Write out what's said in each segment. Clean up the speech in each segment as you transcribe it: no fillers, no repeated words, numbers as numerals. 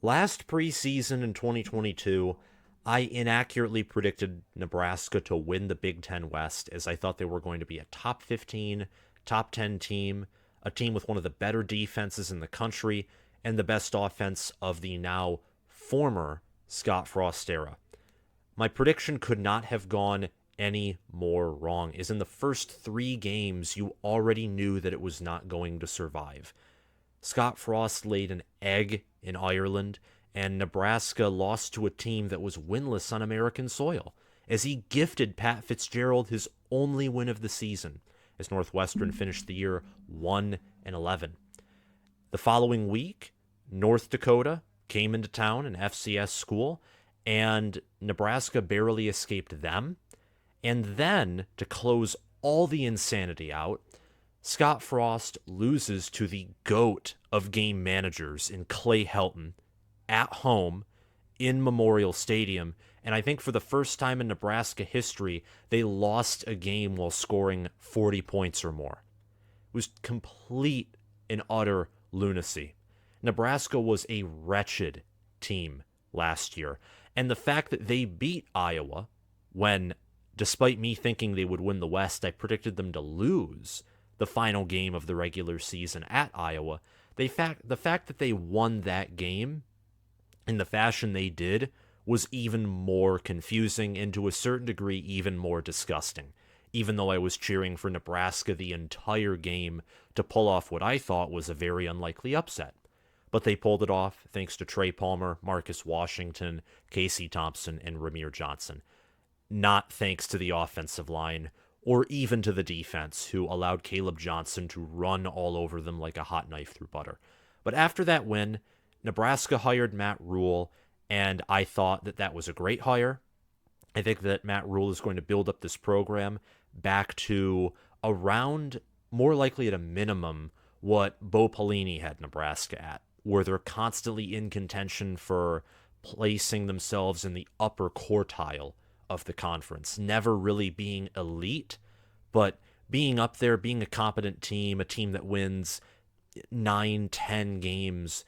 Last preseason in 2022, I inaccurately predicted Nebraska to win the Big Ten West as I thought they were going to be a top 15, top 10 team, a team with one of the better defenses in the country, and the best offense of the now former Scott Frost era. My prediction could not have gone any more wrong, as in the first 3 games, you already knew that it was not going to survive. Scott Frost laid an egg in Ireland, and Nebraska lost to a team that was winless on American soil, as he gifted Pat Fitzgerald his only win of the season, as Northwestern finished the year 1-11. The following week, North Dakota came into town, an FCS school, and Nebraska barely escaped them. And then, to close all the insanity out, Scott Frost loses to the GOAT of game managers in Clay Helton at home in Memorial Stadium. And I think for the first time in Nebraska history, they lost a game while scoring 40 points or more. It was complete and utter lunacy. Nebraska was a wretched team last year. And the fact that they beat Iowa when, despite me thinking they would win the West, I predicted them to lose the final game of the regular season at Iowa. The fact that they won that game in the fashion they did was even more confusing and to a certain degree even more disgusting, even though I was cheering for Nebraska the entire game to pull off what I thought was a very unlikely upset. But they pulled it off thanks to Trey Palmer, Marcus Washington, Casey Thompson, and Ramir Johnson. Not thanks to the offensive line or even to the defense, who allowed Caleb Johnson to run all over them like a hot knife through butter. But after that win, Nebraska hired Matt Rhule, and I thought that that was a great hire. I think that Matt Rhule is going to build up this program back to around, more likely at a minimum, what Bo Pelini had Nebraska at, where they're constantly in contention for placing themselves in the upper quartile of the conference, never really being elite, but being up there, being a competent team, a team that wins 9-10 games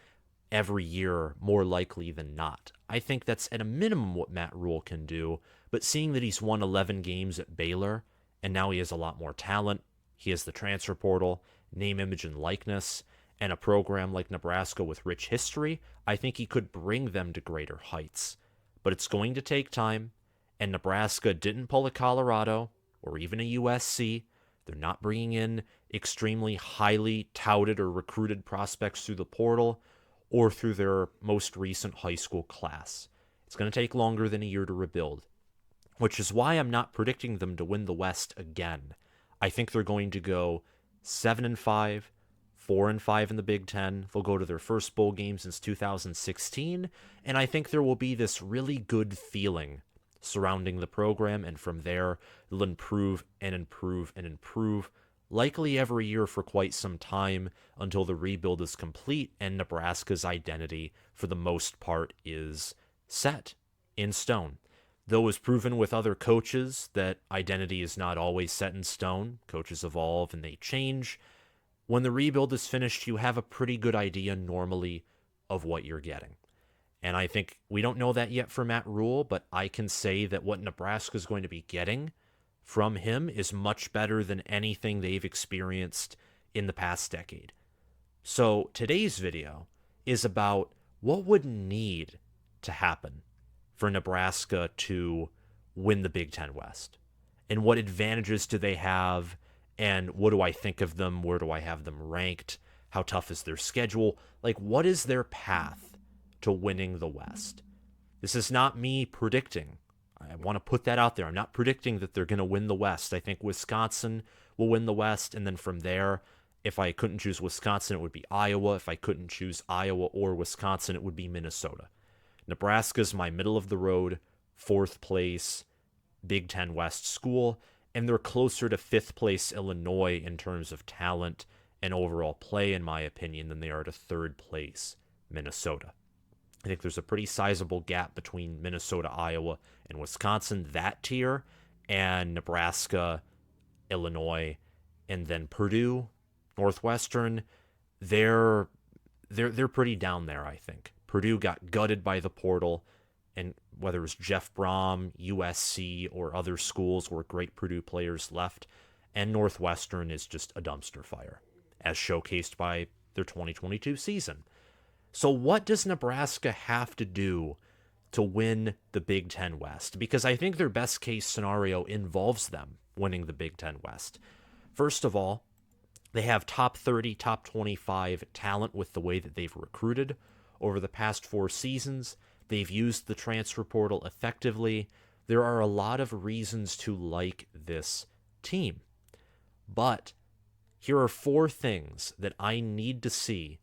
every year, more likely than not. I think that's at a minimum what Matt Rhule can do, but seeing that he's won 11 games at Baylor, and now he has a lot more talent, he has the transfer portal, name, image, and likeness, and a program like Nebraska with rich history, I think he could bring them to greater heights. But it's going to take time, and Nebraska didn't pull a Colorado or even a USC. They're not bringing in extremely highly touted or recruited prospects through the portal or through their most recent high school class. It's going to take longer than a year to rebuild, which is why I'm not predicting them to win the West again. I think they're going to go 7-5, 4-5 in the Big Ten. They'll go to their first bowl game since 2016, and I think there will be this really good feeling surrounding the program, and from there, they'll improve and improve and improve, likely every year for quite some time until the rebuild is complete and Nebraska's identity, for the most part, is set in stone. Though it's proven with other coaches that identity is not always set in stone. Coaches evolve and they change. When the rebuild is finished, you have a pretty good idea normally of what you're getting. And I think we don't know that yet for Matt Rhule, but I can say that what Nebraska is going to be getting from him is much better than anything they've experienced in the past decade. So today's video is about what would need to happen for Nebraska to win the Big Ten West, and what advantages do they have, and what do I think of them, where do I have them ranked, how tough is their schedule, like what is their path to winning the West. This is not me predicting. I want to put that out there. I'm not predicting that they're going to win the West. I think Wisconsin will win the West, and then from there, if I couldn't choose Wisconsin, it would be Iowa. If I couldn't choose Iowa or Wisconsin, it would be Minnesota. Nebraska's my middle-of-the-road, fourth place Big Ten West school, and they're closer to fifth place Illinois in terms of talent and overall play, in my opinion, than they are to third place Minnesota. I think there's a pretty sizable gap between Minnesota, Iowa, and Wisconsin, that tier, and Nebraska, Illinois, and then Purdue, Northwestern. They're pretty down there, I think. Purdue got gutted by the portal, and whether it was Jeff Brom, USC, or other schools where great Purdue players left, and Northwestern is just a dumpster fire, as showcased by their 2022 season. So what does Nebraska have to do to win the Big Ten West? Because I think their best case scenario involves them winning the Big Ten West. First of all, they have top 30, top 25 talent with the way that they've recruited over the past 4 seasons. They've used the transfer portal effectively. There are a lot of reasons to like this team. But here are 4 things that I need to see.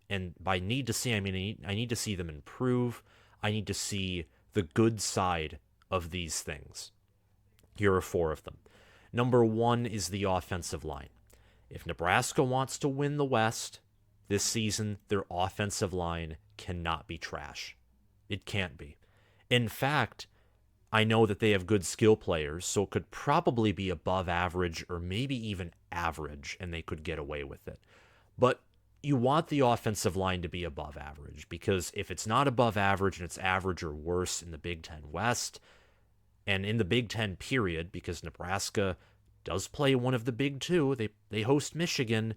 And by need to see, I mean I need to see them improve. I need to see the good side of these things. Here are 4 of them. Number 1 is the offensive line. If Nebraska wants to win the West this season, their offensive line cannot be trash. It can't be. In fact, I know that they have good skill players, so it could probably be above average or maybe even average, and they could get away with it. But you want the offensive line to be above average, because if it's not above average and it's average or worse in the Big Ten West, and in the Big Ten period, because Nebraska does play one of the big two, they host Michigan.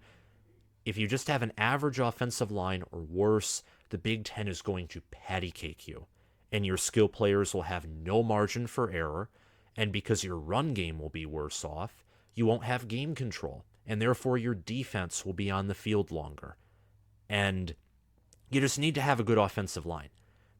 If you just have an average offensive line or worse, the Big Ten is going to patty cake you, and your skill players will have no margin for error, and because your run game will be worse off, you won't have game control, and therefore your defense will be on the field longer. And you just need to have a good offensive line.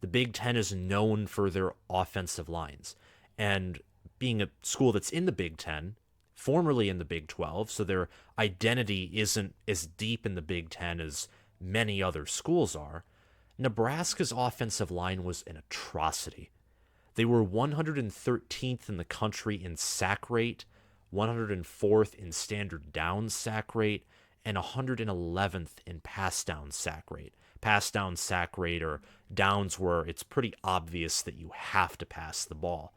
The Big Ten is known for their offensive lines, and being a school that's in the Big Ten, formerly in the Big 12, so their identity isn't as deep in the Big Ten as many other schools are, Nebraska's offensive line was an atrocity. They were 113th in the country in sack rate, 104th in standard down sack rate, and 111th in pass down sack rate. Pass down sack rate are downs where it's pretty obvious that you have to pass the ball.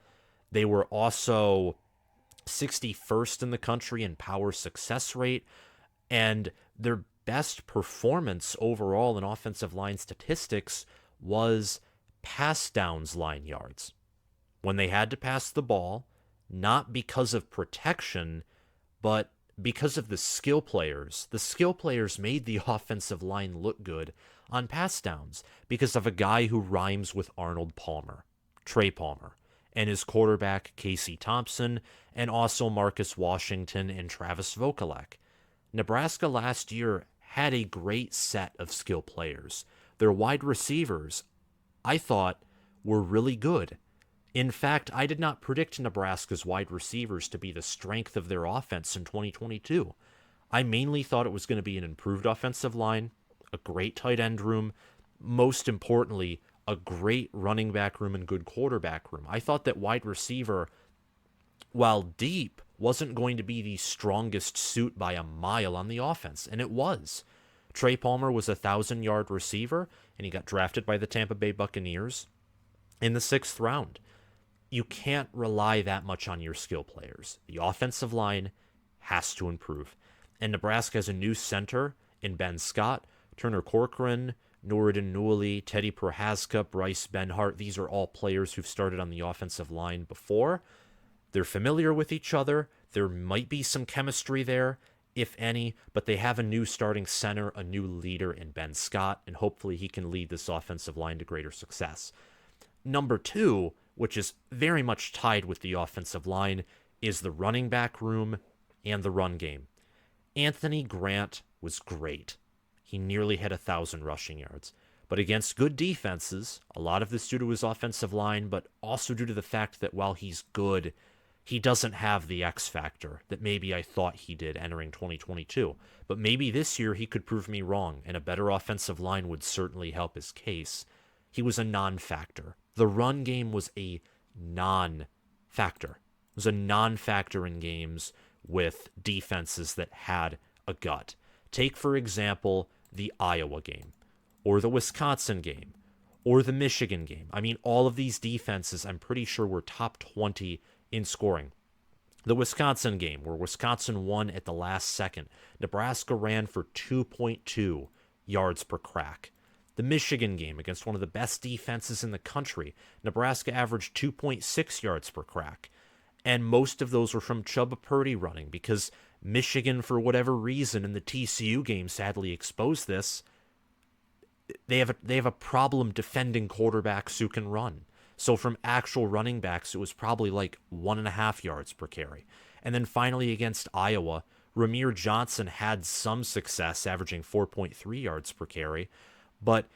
They were also 61st in the country in power success rate, and their best performance overall in offensive line statistics was pass downs line yards. When they had to pass the ball, not because of protection, but because of the skill players. The skill players made the offensive line look good on pass downs because of a guy who rhymes with Arnold Palmer, Trey Palmer, and his quarterback Casey Thompson, and also Marcus Washington and Travis Vokalek. Nebraska last year had a great set of skill players. Their wide receivers, I thought, were really good. In fact, I did not predict Nebraska's wide receivers to be the strength of their offense in 2022. I mainly thought it was going to be an improved offensive line, a great tight end room, most importantly, a great running back room and good quarterback room. I thought that wide receiver, while deep, wasn't going to be the strongest suit by a mile on the offense, and it was. Trey Palmer was a 1,000-yard receiver, and he got drafted by the Tampa Bay Buccaneers in the 6th round. You can't rely that much on your skill players. The offensive line has to improve. And Nebraska has a new center in Ben Scott, Turner Corcoran, Nuruddin Newell, Teddy Prohaska, Bryce Benhart. These are all players who've started on the offensive line before. They're familiar with each other. There might be some chemistry there, if any, but they have a new starting center, a new leader in Ben Scott, and hopefully he can lead this offensive line to greater success. Number 2, which is very much tied with the offensive line, is the running back room and the run game. Anthony Grant was great. He nearly had 1,000 rushing yards. But against good defenses, a lot of this due to his offensive line, but also due to the fact that while he's good, he doesn't have the X factor that maybe I thought he did entering 2022. But maybe this year he could prove me wrong, and a better offensive line would certainly help his case. He was a non-factor. The run game was a non-factor. It was a non-factor in games with defenses that had a gut. Take, for example, the Iowa game, or the Wisconsin game, or the Michigan game. I mean, all of these defenses, I'm pretty sure, were top 20 in scoring. The Wisconsin game, where Wisconsin won at the last second, Nebraska ran for 2.2 yards per crack. The Michigan game against one of the best defenses in the country, Nebraska averaged 2.6 yards per crack. And most of those were from Chubba Purdy running because Michigan, for whatever reason, in the TCU game sadly exposed this. They have a problem defending quarterbacks who can run. So from actual running backs, it was probably like 1.5 yards per carry. And then finally against Iowa, Ramir Johnson had some success, averaging 4.3 yards per carry. But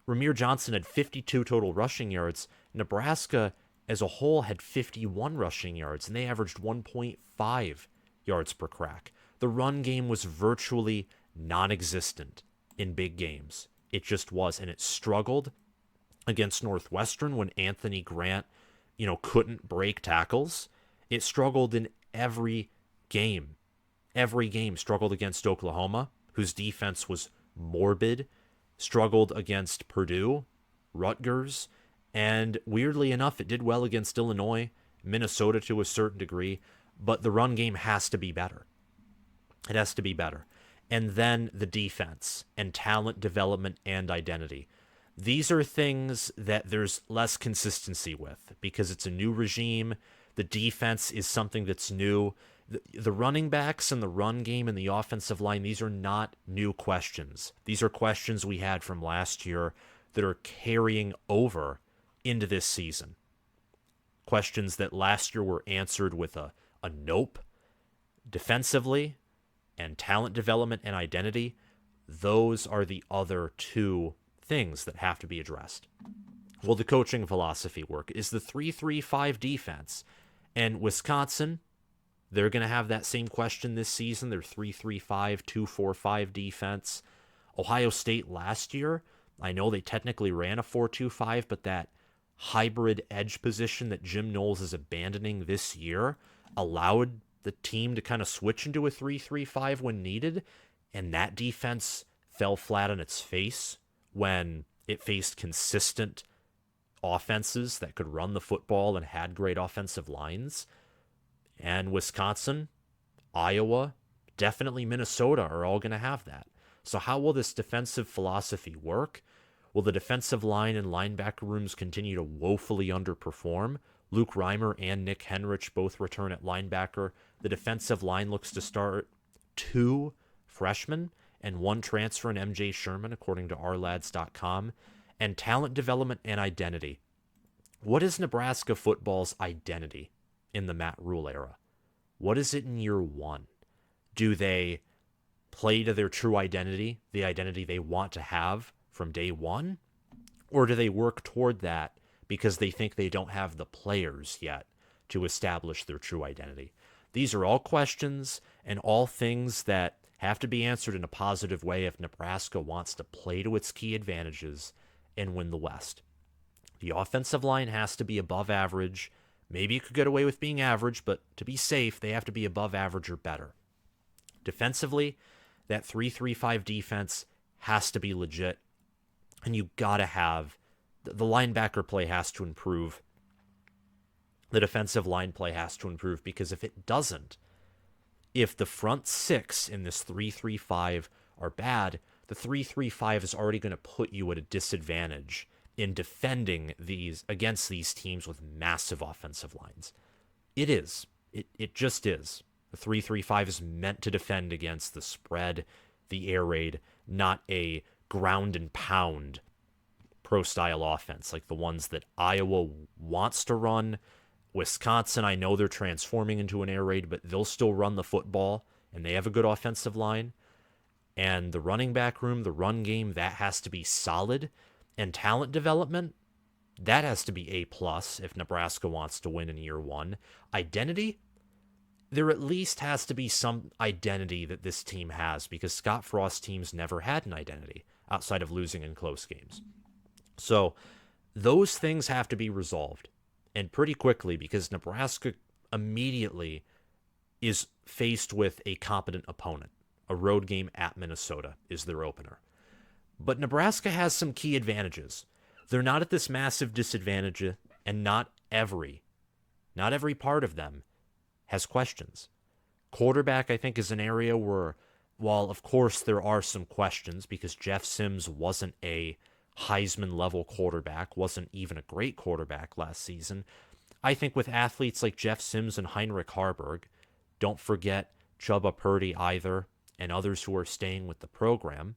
Ramir Johnson had 52 total rushing yards. Nebraska as a whole had 51 rushing yards, and they averaged 1.5 yards per crack. The run game was virtually non-existent in big games. It just was, and it struggled against Northwestern when Anthony Grant, couldn't break tackles. It struggled in every game. Every game struggled against Oklahoma, whose defense was morbid, struggled against Purdue, Rutgers, and weirdly enough, it did well against Illinois, Minnesota to a certain degree, but the run game has to be better. It has to be better. And then the defense and talent development and identity. These are things that there's less consistency with because it's a new regime. The defense is something that's new. The running backs and the run game and the offensive line, these are not new questions. These are questions we had from last year that are carrying over into this season. Questions that last year were answered with a nope. Defensively and talent development and identity, those are the other two things that have to be addressed. Will the coaching philosophy work? Is the 3-3-5 defense? And Wisconsin, they're going to have that same question this season. Their 3-3-5, 2-4-5 defense. Ohio State last year, I know they technically ran a 4-2-5, but that hybrid edge position that Jim Knowles is abandoning this year allowed the team to kind of switch into a 3-3-5 when needed, and that defense fell flat on its face when it faced consistent offenses that could run the football and had great offensive lines. And Wisconsin, Iowa, definitely Minnesota are all going to have that. So how will this defensive philosophy work? Will the defensive line and linebacker rooms continue to woefully underperform? Luke Reimer and Nick Henrich both return at linebacker. The defensive line looks to start 2 freshmen and 1 transfer in MJ Sherman, according to ourlads.com. And talent development and identity. What is Nebraska football's identity in the Matt Rhule era? What is it in year 1? Do they play to their true identity, the identity they want to have from day 1? Or do they work toward that because they think they don't have the players yet to establish their true identity? These are all questions and all things that have to be answered in a positive way if Nebraska wants to play to its key advantages and win the West. The offensive line has to be above average. Maybe you could get away with being average, but to be safe, they have to be above average or better. Defensively, that 3-3-5 defense has to be legit, and you gotta have the linebacker play has to improve. The defensive line play has to improve, because if it doesn't, if the front 6 in this 3-3-5 are bad, the 3-3-5 is already going to put you at a disadvantage in defending against these teams with massive offensive lines. It is. It just is. The 3-3-5 is meant to defend against the spread, the air raid, not a ground and pound pro-style offense like the ones that Iowa wants to run. Wisconsin, I know they're transforming into an air raid, but they'll still run the football, and they have a good offensive line. And the running back room, the run game, that has to be solid. And talent development, that has to be A+ if Nebraska wants to win in year 1. Identity, there at least has to be some identity that this team has, because Scott Frost's teams never had an identity outside of losing in close games. So those things have to be resolved, and pretty quickly, because Nebraska immediately is faced with a competent opponent. A road game at Minnesota is their opener. But Nebraska has some key advantages. They're not at this massive disadvantage, and not every part of them has questions. Quarterback, I think, is an area where, while of course there are some questions because Jeff Sims wasn't a Heisman-level quarterback, wasn't even a great quarterback last season. I think with athletes like Jeff Sims and Heinrich Haarberg, don't forget Chubba Purdy either, and others who are staying with the program,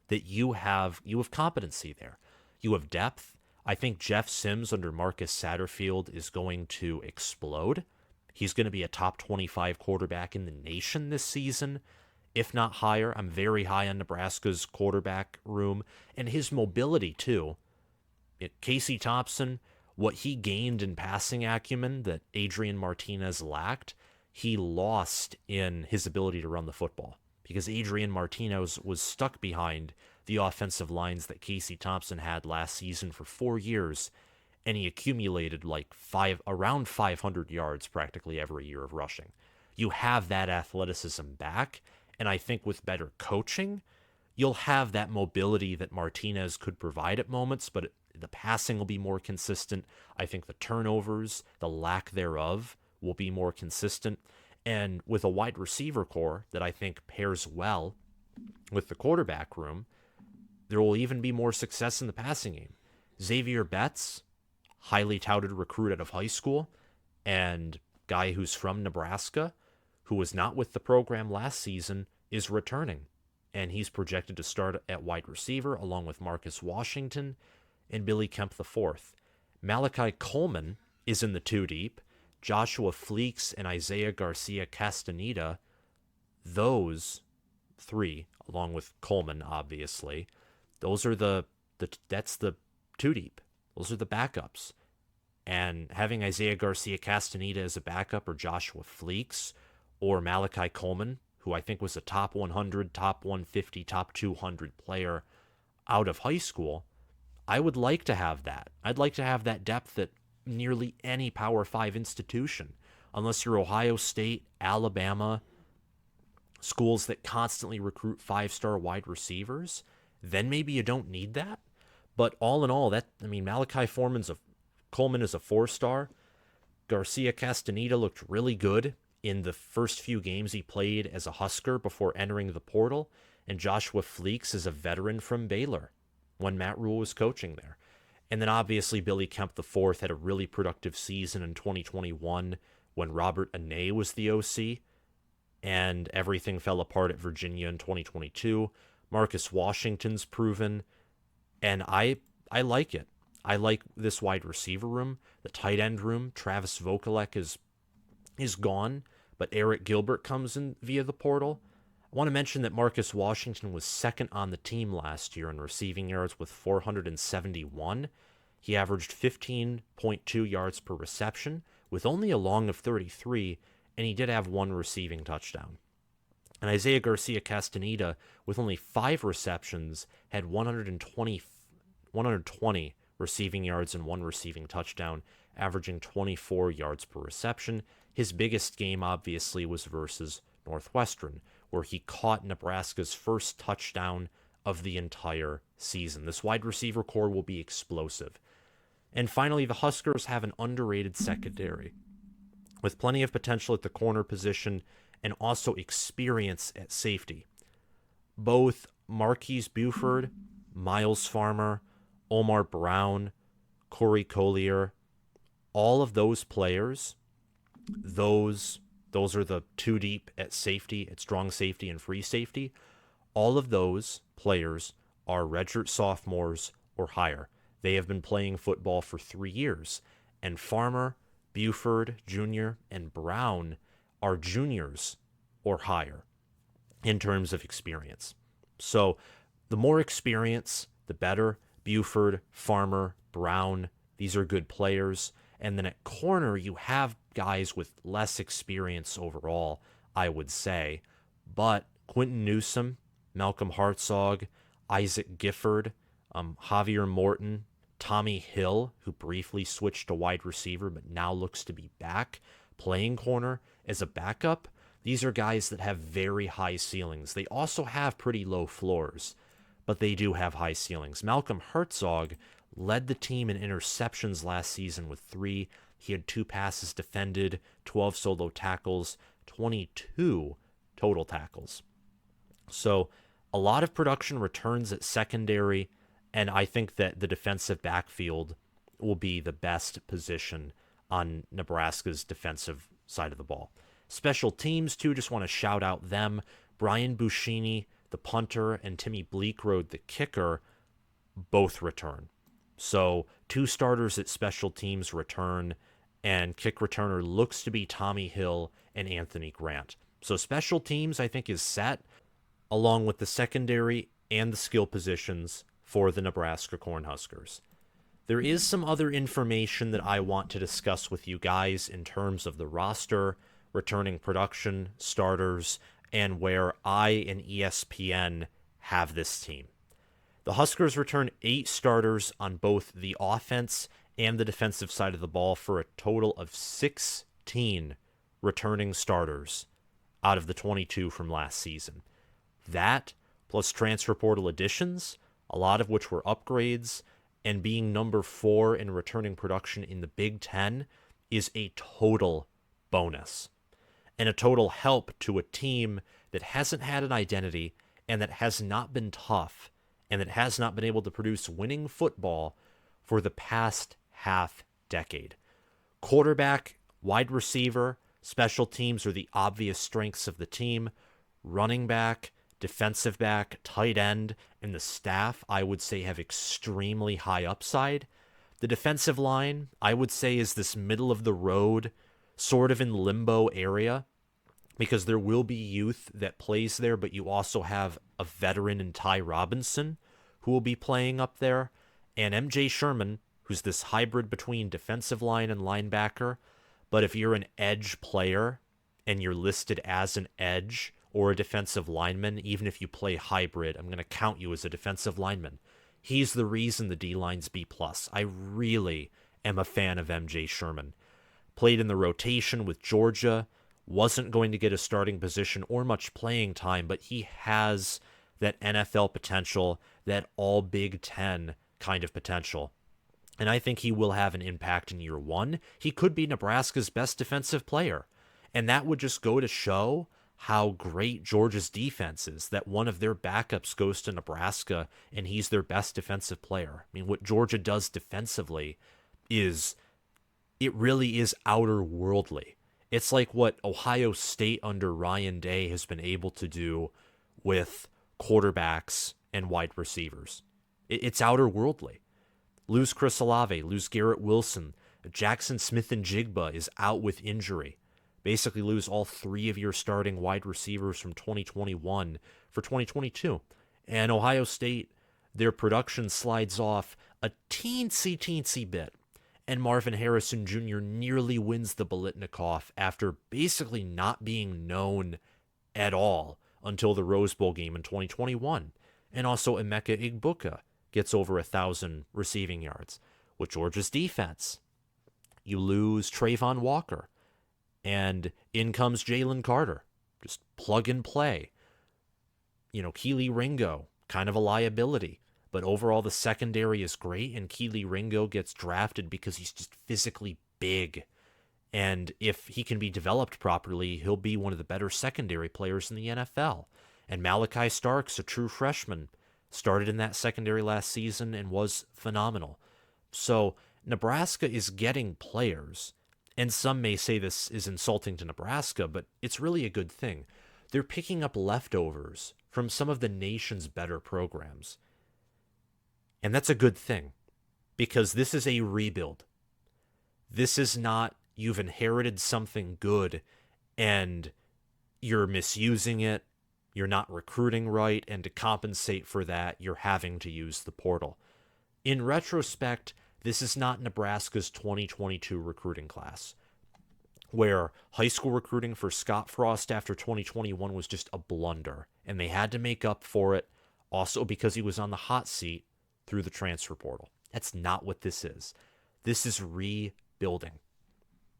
that you have competency there. You have depth. I think Jeff Sims under Marcus Satterfield is going to explode. He's going to be a top 25 quarterback in the nation this season, if not higher. I'm very high on Nebraska's quarterback room and his mobility too. Casey Thompson, what he gained in passing acumen that Adrian Martinez lacked, he lost in his ability to run the football because Adrian Martinez was stuck behind the offensive lines that Casey Thompson had last season for 4 years, and he accumulated around 500 yards practically every year of rushing. You have that athleticism back, and I think with better coaching, you'll have that mobility that Martinez could provide at moments, but the passing will be more consistent. I think the turnovers, the lack thereof, will be more consistent. And with a wide receiver core that I think pairs well with the quarterback room, there will even be more success in the passing game. Zavier Betts, highly touted recruit out of high school, and guy who's from Nebraska, who was not with the program last season, is returning. And he's projected to start at wide receiver along with Marcus Washington and Billy Kemp IV. Malachi Coleman is in the two deep. Joshua Fleeks and Isaiah Garcia Castaneda, those three, along with Coleman, obviously, those are that's the two deep. Those are the backups. And having Isaiah Garcia Castaneda as a backup, or Joshua Fleeks, or Malachi Coleman, who I think was a top 100, top 150, top 200 player out of high school, I would like to have that. I'd like to have that depth at nearly any Power 5 institution, unless you're Ohio State, Alabama, schools that constantly recruit 5-star wide receivers, then maybe you don't need that. But all in all, Malachi Coleman is a 4-star. Garcia Castaneda looked really good in the first few games he played as a Husker before entering the portal, and Joshua Fleeks is a veteran from Baylor when Matt Rhule was coaching there. And then obviously Billy Kemp IV had a really productive season in 2021 when Robert Anae was the OC, and everything fell apart at Virginia in 2022. Marcus Washington's proven, and I like it. I like this wide receiver room, the tight end room. Travis Vokalek is gone, but Eric Gilbert comes in via the portal. I want to mention that Marcus Washington was second on the team last year in receiving yards with 471. He averaged 15.2 yards per reception with only a long of 33, and he did have one receiving touchdown. And Isaiah Garcia Castaneda, with only 5 receptions, had 120 receiving yards and 1 receiving touchdown, averaging 24 yards per reception. His biggest game, obviously, was versus Northwestern, where he caught Nebraska's first touchdown of the entire season. This wide receiver core will be explosive. And finally, the Huskers have an underrated secondary with plenty of potential at the corner position and also experience at safety. Both Marquise Buford, Miles Farmer, Omar Brown, Corey Collier, all of those players, those are the two deep at safety, at strong safety and free safety. All of those players are redshirt sophomores or higher. They have been playing football for 3 years. And Farmer, Buford Jr., and Brown are juniors or higher in terms of experience. So the more experience, the better. Buford, Farmer, Brown, these are good players. And then at corner, you have guys with less experience overall, I would say. But Quentin Newsome, Malcolm Hartzog, Isaac Gifford, Javier Morton, Tommy Hill, who briefly switched to wide receiver but now looks to be back playing corner as a backup. These are guys that have very high ceilings. They also have pretty low floors, but they do have high ceilings. Malcolm Hartzog led the team in interceptions last season with 3. He had 2 passes defended, 12 solo tackles, 22 total tackles. So a lot of production returns at secondary, And I think that the defensive backfield will be the best position on Nebraska's defensive side of the ball. Special teams, too, just want to shout out them. Brian Buschini, the punter, and Timmy Bleekrode, the kicker, both return. So 2 starters at special teams return, and kick returner looks to be Tommy Hill and Anthony Grant. So special teams, I think, is set, along with the secondary and the skill positions for the Nebraska Cornhuskers. There is some other information that I want to discuss with you guys in terms of the roster, returning production, starters, and where I and ESPN have this team. The Huskers return 8 starters on both the offense and the defensive side of the ball for a total of 16 returning starters out of the 22 from last season. That, plus transfer portal additions, a lot of which were upgrades, and being number 4 in returning production in the Big Ten, is a total bonus. And a total help to a team that hasn't had an identity and that has not been tough and that has not been able to produce winning football for the past half decade. Quarterback, wide receiver, special teams are the obvious strengths of the team. Running back, defensive back, tight end, and the staff, I would say, have extremely high upside. The defensive line, I would say, is this middle of the road, sort of in limbo area, because there will be youth that plays there, but you also have a veteran in Ty Robinson who will be playing up there, and MJ Sherman, who's this hybrid between defensive line and linebacker. But if you're an edge player and you're listed as an edge or a defensive lineman, even if you play hybrid, I'm going to count you as a defensive lineman. He's the reason the D-line's B+. I really am a fan of MJ Sherman. Played in the rotation with Georgia, wasn't going to get a starting position or much playing time, but he has that NFL potential, that all Big Ten kind of potential. And I think he will have an impact in year 1. He could be Nebraska's best defensive player. And that would just go to show how great Georgia's defense is, that one of their backups goes to Nebraska and he's their best defensive player. I mean, what Georgia does defensively it really is outer worldly. It's like what Ohio State under Ryan Day has been able to do with quarterbacks and wide receivers. It's outer worldly. Lose Chris Olave, lose Garrett Wilson. Jackson Smith and Jigba is out with injury. Basically lose all 3 of your starting wide receivers from 2021 for 2022. And Ohio State, their production slides off a teensy bit. And Marvin Harrison Jr. nearly wins the Biletnikoff after basically not being known at all until the Rose Bowl game in 2021. And also Emeka Igbuka gets over 1,000 receiving yards. With Georgia's defense, you lose Trayvon Walker, and in comes Jalen Carter. Just plug and play. Keely Ringo, kind of a liability. But overall, the secondary is great, and Keely Ringo gets drafted because he's just physically big. And if he can be developed properly, he'll be one of the better secondary players in the NFL. And Malachi Starks, a true freshman, started in that secondary last season and was phenomenal. So Nebraska is getting players, and some may say this is insulting to Nebraska, but it's really a good thing. They're picking up leftovers from some of the nation's better programs. And that's a good thing, because this is a rebuild. This is not you've inherited something good and you're misusing it, you're not recruiting right, and to compensate for that, you're having to use the portal. In retrospect, this is not Nebraska's 2022 recruiting class, where high school recruiting for Scott Frost after 2021 was just a blunder, and they had to make up for it, also because he was on the hot seat through the transfer portal. That's not what this is. This is rebuilding.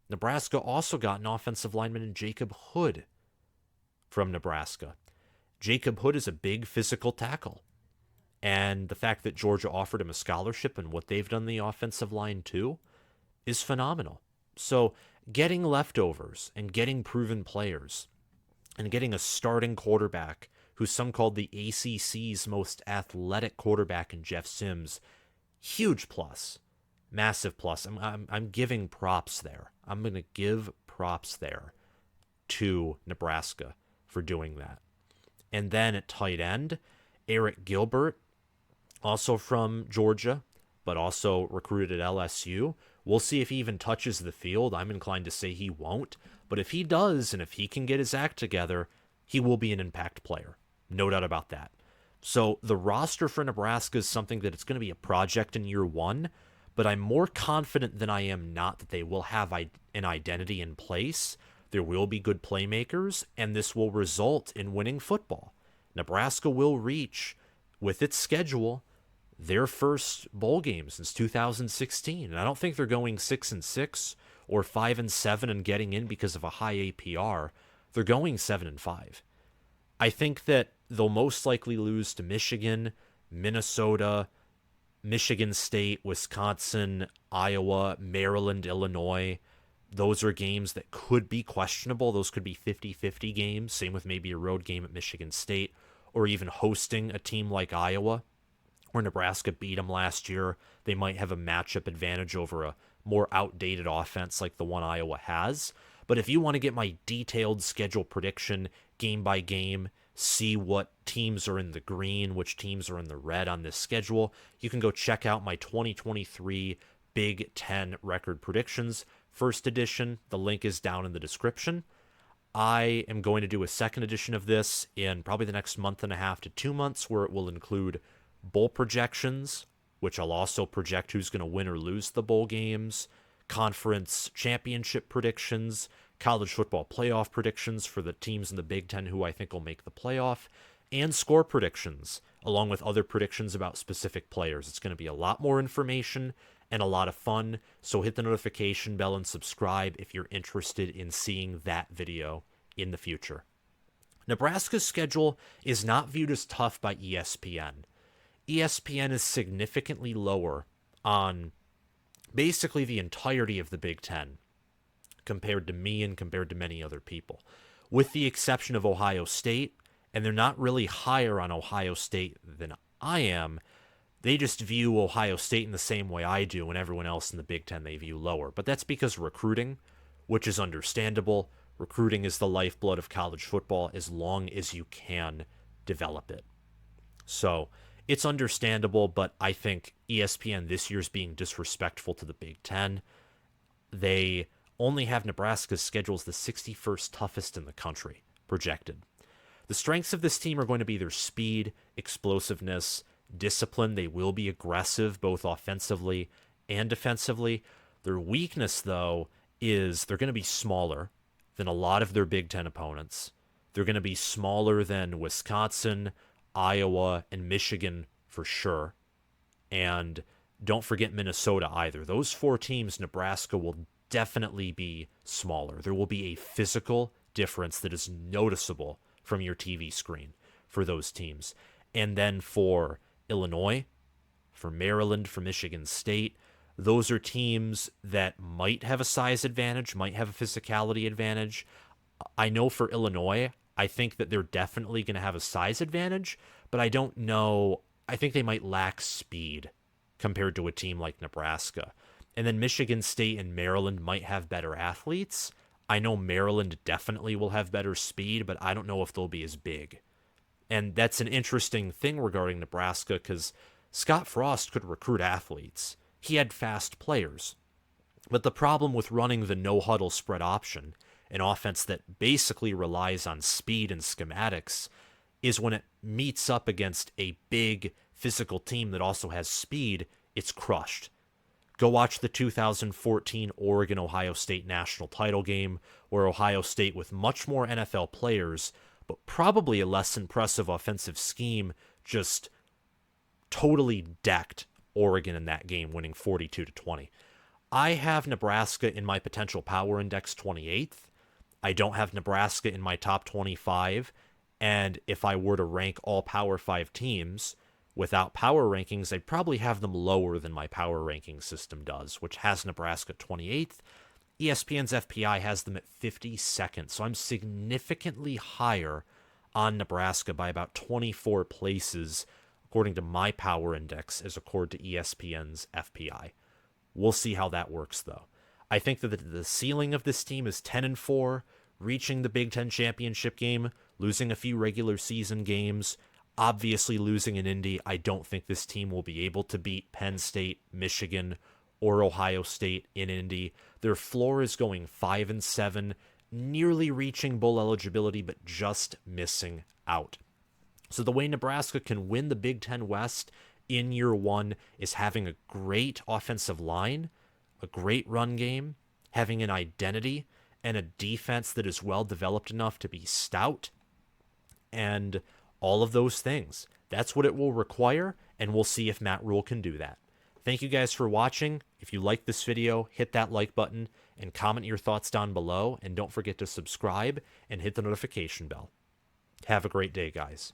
Nebraska also got an offensive lineman in Jacob Hood from Nebraska. Jacob Hood is a big physical tackle. And the fact that Georgia offered him a scholarship and what they've done in the offensive line too is phenomenal. So getting leftovers and getting proven players and getting a starting quarterback who some called the ACC's most athletic quarterback in Jeff Sims. Huge plus. Massive plus. I'm giving props there. I'm going to give props there to Nebraska for doing that. And then at tight end, Eric Gilbert, also from Georgia, but also recruited at LSU. We'll see if he even touches the field. I'm inclined to say he won't. But if he does, and if he can get his act together, he will be an impact player. No doubt about that. So the roster for Nebraska is something that it's going to be a project in year one, but I'm more confident than I am not that they will have an identity in place. There will be good playmakers, and this will result in winning football. Nebraska will reach, with its schedule, their first bowl game since 2016. And I don't think they're going 6-6 or 5-7 and getting in because of a high APR. They're going 7-5. I think that they'll most likely lose to Michigan, Minnesota, Michigan State, Wisconsin, Iowa, Maryland, Illinois. Those are games that could be questionable. Those could be 50-50 games. Same with maybe a road game at Michigan State, or even hosting a team like Iowa, where Nebraska beat them last year. They might have a matchup advantage over a more outdated offense like the one Iowa has. But if you want to get my detailed schedule prediction game by game, see what teams are in the green, which teams are in the red on this schedule, you can go check out my 2023 Big Ten record predictions. First edition, the link is down in the description. I am going to do a second edition of this in probably the next month and a half to 2 months, where it will include bowl projections, which I'll also project who's going to win or lose the bowl games, conference championship predictions, college football playoff predictions for the teams in the Big Ten who I think will make the playoff, and score predictions, along with other predictions about specific players. It's going to be a lot more information and a lot of fun, so hit the notification bell and subscribe if you're interested in seeing that video in the future. Nebraska's schedule is not viewed as tough by ESPN. ESPN is significantly lower on basically the entirety of the Big Ten compared to me and compared to many other people, with the exception of Ohio State, and they're not really higher on Ohio State than I am. They just view Ohio State in the same way I do, and everyone else in the Big Ten they view lower. But that's because recruiting, which is understandable. Recruiting is the lifeblood of college football as long as you can develop it. So it's understandable, but I think ESPN this year is being disrespectful to the Big Ten. They only have Nebraska's schedule as the 61st toughest in the country, projected. The strengths of this team are going to be their speed, explosiveness, discipline. They will be aggressive, both offensively and defensively. Their weakness, though, is they're going to be smaller than a lot of their Big Ten opponents. They're going to be smaller than Wisconsin, Iowa, and Michigan for sure. And don't forget Minnesota either. Those four teams, Nebraska will definitely be smaller. There will be a physical difference that is noticeable from your TV screen for those teams. And then for Illinois, for Maryland, for Michigan State, those are teams that might have a size advantage, might have a physicality advantage. I know for Illinois, I think that they're definitely going to have a size advantage, but I don't know. I think they might lack speed compared to a team like Nebraska. And then Michigan State and Maryland might have better athletes. I know Maryland definitely will have better speed, but I don't know if they'll be as big. And that's an interesting thing regarding Nebraska, because Scott Frost could recruit athletes. He had fast players. But the problem with running the no-huddle spread option, an offense that basically relies on speed and schematics, is when it meets up against a big physical team that also has speed, it's crushed. Go watch the 2014 Oregon-Ohio State national title game, where Ohio State, with much more NFL players, but probably a less impressive offensive scheme, just totally decked Oregon in that game, winning 42-20. I have Nebraska in my potential power index 28th. I don't have Nebraska in my top 25. And if I were to rank all Power 5 teams without power rankings, I'd probably have them lower than my power ranking system does, which has Nebraska 28th. ESPN's FPI has them at 52nd. So I'm significantly higher on Nebraska by about 24 places, according to my power index, as according to ESPN's FPI. We'll see how that works, though. I think that the ceiling of this team is 10-4, reaching the Big Ten championship game, losing a few regular season games, obviously losing in Indy. I don't think this team will be able to beat Penn State, Michigan, or Ohio State in Indy. Their floor is going 5-7, nearly reaching bowl eligibility, but just missing out. So the way Nebraska can win the Big Ten West in year one is having a great offensive line, a great run game, having an identity, and a defense that is well developed enough to be stout, and all of those things. That's what it will require, and we'll see if Matt Rhule can do that. Thank you guys for watching. If you like this video, hit that like button and comment your thoughts down below, and don't forget to subscribe and hit the notification bell. Have a great day, guys.